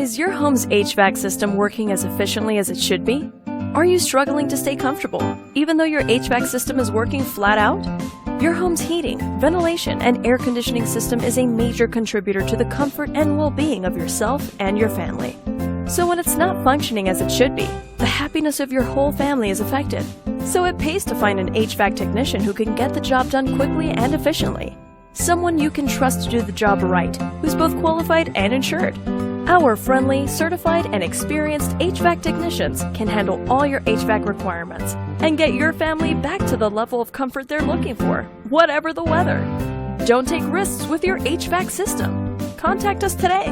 Is your home's HVAC system working as efficiently as it should be? Are you struggling to stay comfortable, even though your HVAC system is working flat out? Your home's heating, ventilation, and air conditioning system is a major contributor to the comfort and well-being of yourself and your family. So when it's not functioning as it should be, the happiness of your whole family is affected. So it pays to find an HVAC technician who can get the job done quickly and efficiently. Someone you can trust to do the job right, who's both qualified and insured. Our friendly, certified, and experienced HVAC technicians can handle all your HVAC requirements and get your family back to the level of comfort they're looking for, whatever the weather. Don't take risks with your HVAC system. Contact us today.